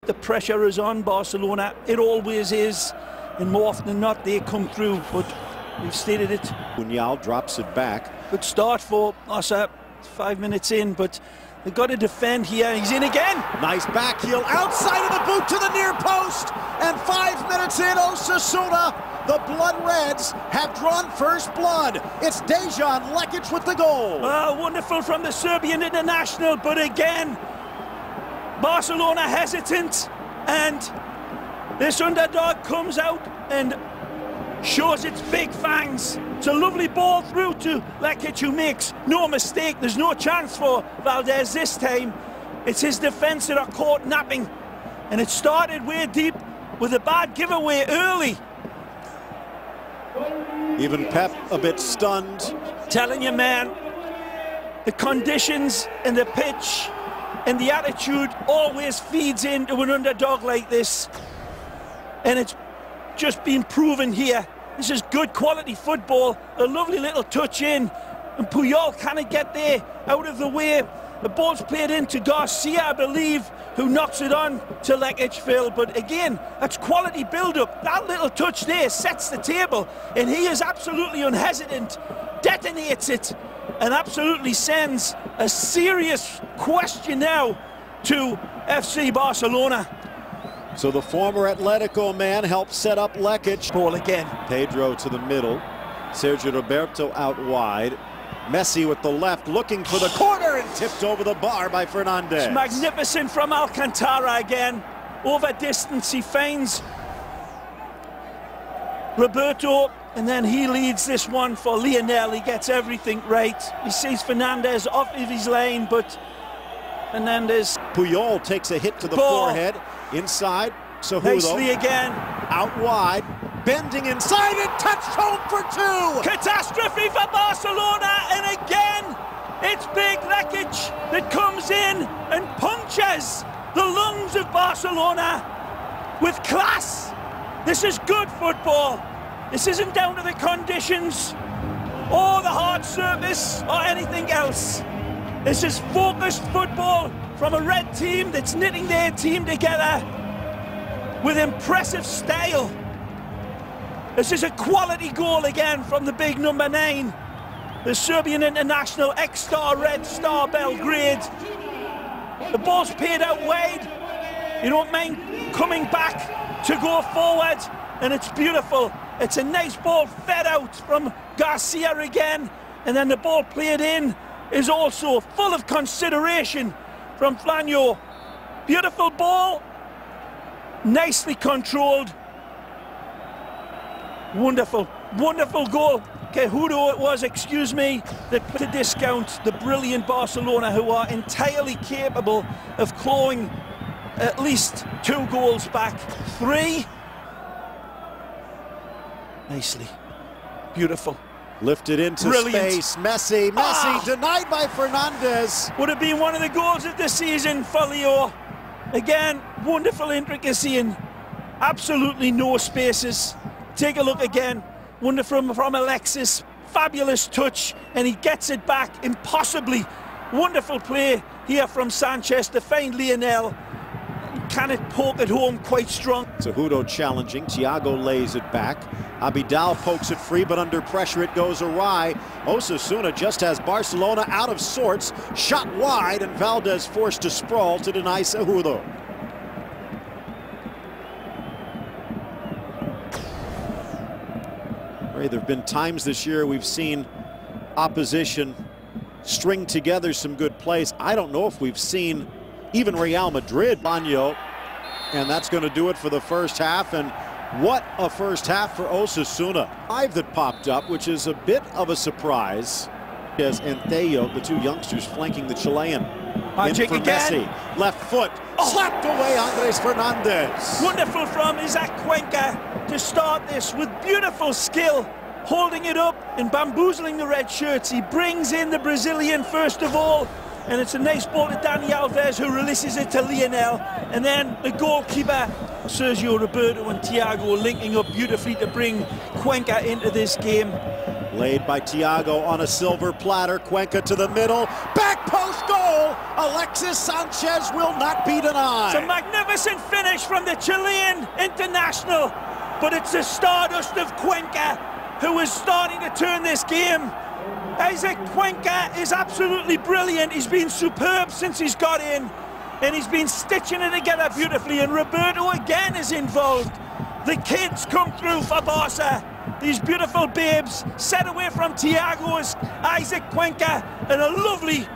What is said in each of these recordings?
The pressure is on Barcelona. It always is, and more often than not they come through, but we've stated it. Punyal drops it back. Good start for Osa, 5 minutes in, but they've got to defend here. He's in again. Nice back heel outside of the boot to the near post, and 5 minutes in, Osasuna, the Blood Reds have drawn first blood. It's Dejan Lekic with the goal. Oh, wonderful from the Serbian international, but again Barcelona hesitant, and this underdog comes out and shows its big fangs. It's a lovely ball through to Lekic, who makes no mistake. There's no chance for Valdez this time. It's his defence that are caught napping, and it started way deep with a bad giveaway early. Even Pep a bit stunned. Telling you, man, the conditions and the pitch and the attitude always feeds into an underdog like this, and it's just been proven here. This is good quality football, a lovely little touch in, and Puyol can't get there out of the way. The ball's played into Garcia, I believe, who knocks it on to Lekic, Phil. But again, that's quality build-up. That little touch there sets the table, and he is absolutely unhesitant, detonates it, and absolutely sends a serious question now to FC Barcelona. So the former Atletico man helped set up Lekic. Ball again. Pedro to the middle. Sergio Roberto out wide. Messi with the left, looking for the corner, and tipped over the bar by Fernandez. It's magnificent from Alcantara again. Over distance, he finds Roberto, and then he leads this one for Lionel. He gets everything right. He sees Fernandez off of his lane, but Fernandez. Puyol takes a hit to the forehead. Inside, Cejudo. Nicely again. Out wide. Bending inside and touched home for two. Catastrophe for Barcelona, and again it's big Lekic that comes in and punctures the lungs of Barcelona with class. This is good football. This isn't down to the conditions or the hard surface or anything else. This is focused football from a red team that's knitting their team together with impressive style. This is a quality goal again from the big number 9, the Serbian international, ex-star Red Star Belgrade. The ball's paid out wide. You don't mind coming back to go forward, and it's beautiful. It's a nice ball fed out from Garcia again, and then the ball played in is also full of consideration from Flanio. Beautiful ball, nicely controlled. Wonderful, wonderful goal. Cejudo it was, excuse me, that put a discount the brilliant Barcelona, who are entirely capable of clawing at least 2 goals back. 3. Nicely, beautiful. Lifted into Brilliant. space. Messi denied by Fernandez. Would have been one of the goals of the season for Leo. Again, wonderful intricacy and absolutely no spaces. Take a look again. Wonderful from Alexis. Fabulous touch, and he gets it back impossibly. Wonderful play here from Sanchez to find Lionel. Can it poke it home quite strong? Cejudo challenging. Thiago lays it back. Abidal pokes it free, but under pressure it goes awry. Osasuna just has Barcelona out of sorts. Shot wide, and Valdez forced to sprawl to deny Cejudo. Ray, there have been times this year we've seen opposition string together some good plays. I don't know if we've seen even Real Madrid. Baño, and that's going to do it for the first half. And what a first half for Osasuna. 5 that popped up, which is a bit of a surprise. As Theo, the 2 youngsters flanking the Chilean. Magic in for again. Messi. Left foot. Slapped away Andres Fernandez. Wonderful from Isaac Cuenca to start this with beautiful skill, holding it up and bamboozling the red shirts. He brings in the Brazilian first of all, and it's a nice ball to Dani Alves, who releases it to Lionel, and then the goalkeeper Sergio Roberto and Thiago linking up beautifully to bring Cuenca into this game. Laid by Thiago on a silver platter. Cuenca to the middle. Back post goal. Alexis Sanchez will not be denied. It's a magnificent finish. finish from the Chilean international, but it's the stardust of Cuenca who is starting to turn this game. Isaac Cuenca is absolutely brilliant. He's been superb since he's got in, and he's been stitching it together beautifully, and Roberto again is involved. The kids come through for Barca. These beautiful babes set away from Thiago's Isaac Cuenca, and a lovely,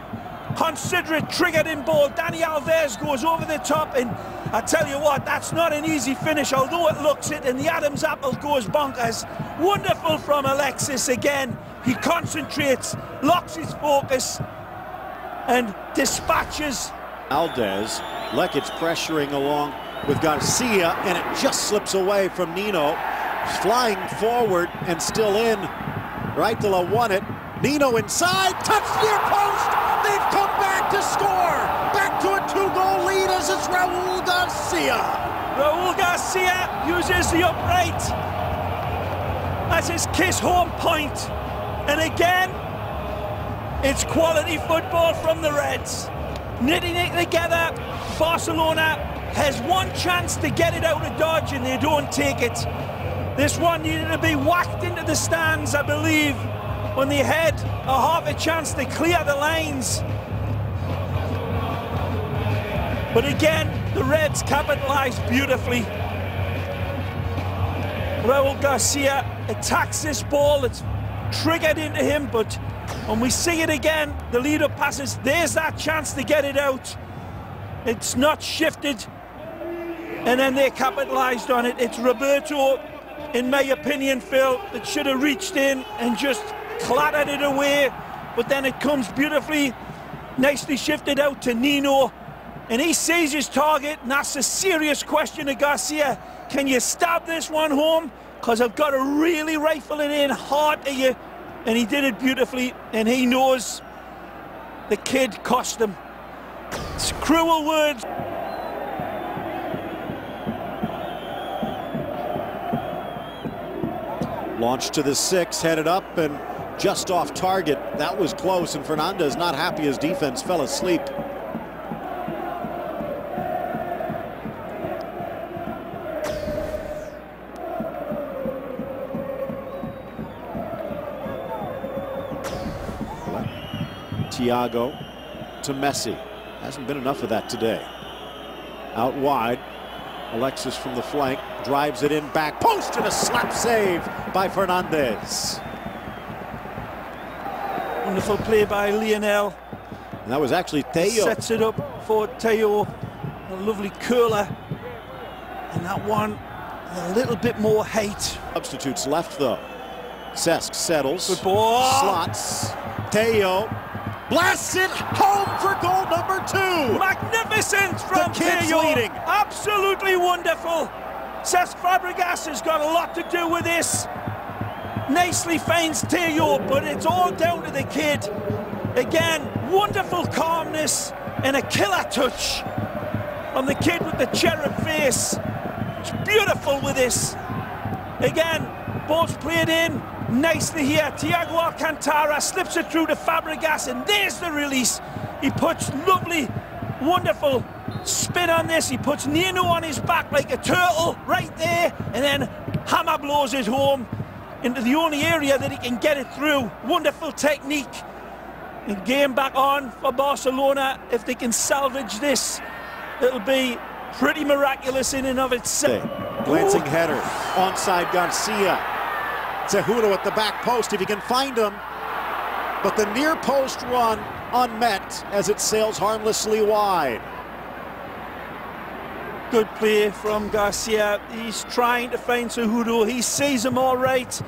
considerate triggered in ball. Dani Alves goes over the top, and I tell you what, that's not an easy finish, although it looks it, and the Adam's apple goes bonkers. Wonderful from Alexis again. He concentrates, locks his focus, and dispatches. Aldez, Lekic pressuring along with Garcia, and it just slips away from Nino. Flying forward and still in. Raitala won it. Nino inside, touch near post. They've come back to score. Back to a 2-goal lead as it's Raul Garcia. Raul Garcia uses the upright as his kiss home point. And again, it's quality football from the Reds. Knitting it together, Barcelona has one chance to get it out of Dodge, and they don't take it. This one needed to be whacked into the stands, I believe, when they had a half a chance to clear the lines. But again, the Reds capitalised beautifully. Raul Garcia attacks this ball. It's triggered into him, but when we see it again, the leader passes. There's that chance to get it out. It's not shifted, and then they capitalised on it. It's Roberto, in my opinion, Phil, that should have reached in and just clattered it away, but then it comes beautifully, nicely shifted out to Nino, and he sees his target and asks a serious question to Garcia. Can you stab this one home? Because I've got to really rifle it in hard to you. And he did it beautifully, and he knows the kid cost him. It's cruel words. Launched to the 6, headed up and just off target. That was close, and Fernandez not happy his defense fell asleep. Thiago to Messi. Hasn't been enough of that today. Out wide, Alexis from the flank drives it in, back post, and a slap save by Fernandez. Wonderful play by Lionel. And that was actually Theo. Sets it up for Theo. A lovely curler. And that one, a little bit more height. Substitutes left though. Cesc settles. Good ball. Slots. Theo blasts it home for goal number 2. Magnificent from the kids Theo. leading. Absolutely wonderful. Cesc Fabregas has got a lot to do with this. Nicely finds Theo, but it's all down to the kid. Again, wonderful calmness and a killer touch on the kid with the cherub face. It's beautiful with this. Again, ball's played in nicely here. Thiago Alcantara slips it through to Fabregas, and there's the release. He puts lovely, wonderful spin on this. He puts Nino on his back like a turtle right there, and then hammer blows it home into the only area that he can get it through. Wonderful technique. And game back on for Barcelona. If they can salvage this, it'll be pretty miraculous in and of itself. Glancing header, onside Garcia. Cejudo at the back post if he can find him. But the near post run unmet as it sails harmlessly wide. Good play from Garcia. He's trying to find Cejudo. He sees him all right,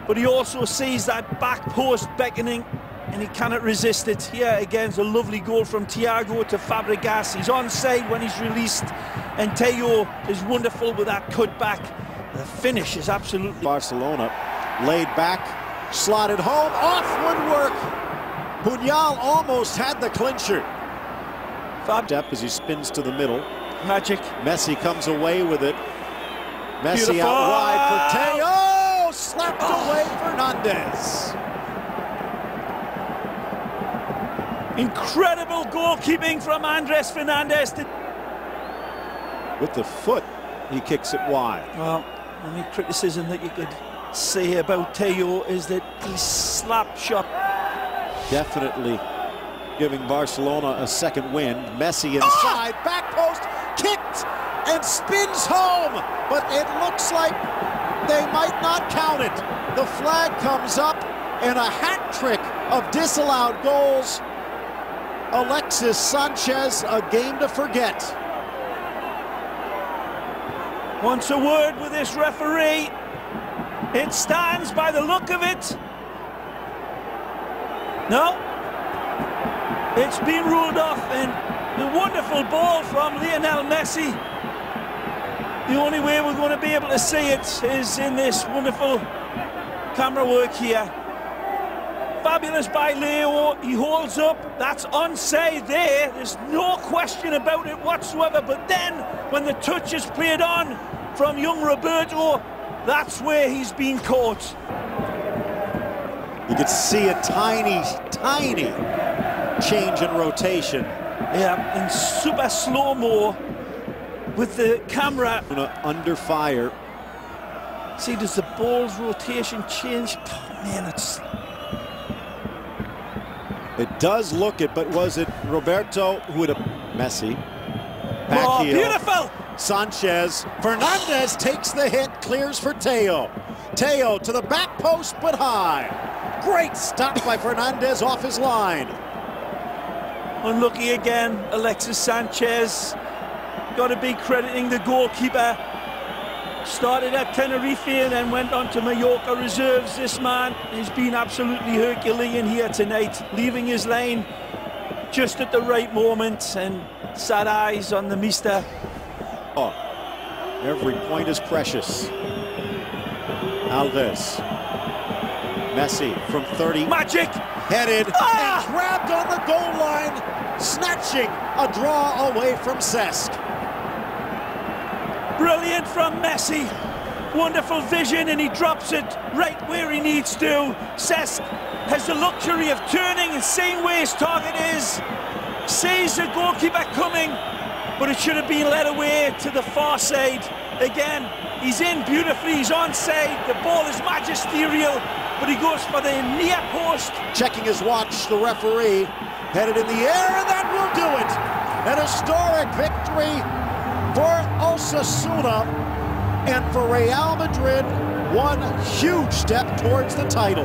but he also sees that back post beckoning, and he cannot resist it. Here again is a lovely goal from Thiago to Fabregas. He's onside when he's released, and Theo is wonderful with that cut back. The finish is absolutely... Barcelona laid back, slotted home, off woodwork. Punyal almost had the clincher. Step as he spins to the middle. Magic. Messi comes away with it. Messi Beautiful. out wide for Theo. Slapped away Fernandez. Incredible goalkeeping from Andres Fernandez. With the foot, he kicks it wide. Well, the only criticism that you could say about Teo is that he's slap shot. Definitely giving Barcelona a second win. Messi inside, back post, kicked and spins home, but it looks like they might not count it. The flag comes up and a hat trick of disallowed goals. Alexis Sanchez, a game to forget. Wants a word with this referee. It stands by the look of it. No. It's been ruled off, and a wonderful ball from Lionel Messi. The only way we're going to be able to see it is in this wonderful camera work here. Fabulous by Leo. He holds up. That's onside there. There's no question about it whatsoever. But then, when the touch is played on from young Roberto, that's where he's been caught. You could see a tiny, tiny change in rotation. Yeah, in super slow-mo with the camera. Under fire. See, does the ball's rotation change? Oh, man, it does look it, but was it Roberto who would have... Messi. Back oh, heel. Beautiful! Sanchez. Fernandez takes the hit, clears for Teo. Teo to the back post, but high. Great stop by Fernandez off his line. Unlucky again, Alexis Sanchez. Got to be crediting the goalkeeper. Started at Tenerife and then went on to Mallorca reserves. This man has been absolutely Herculean here tonight, leaving his lane just at the right moment, and sad eyes on the mister. Oh, every point is precious. Alves. Messi from 30. Magic! Headed and grabbed on the goal line, snatching a draw away from Cesc. Brilliant from Messi. Wonderful vision, and he drops it right where he needs to. Cesc has the luxury of turning and seeing where his target is. Sees the goalkeeper coming, but it should have been led away to the far side. Again, he's in beautifully, he's onside. The ball is magisterial, but he goes for the near post. Checking his watch, the referee headed in the air, and that will do it. An historic victory for Osasuna, and for Real Madrid, one huge step towards the title.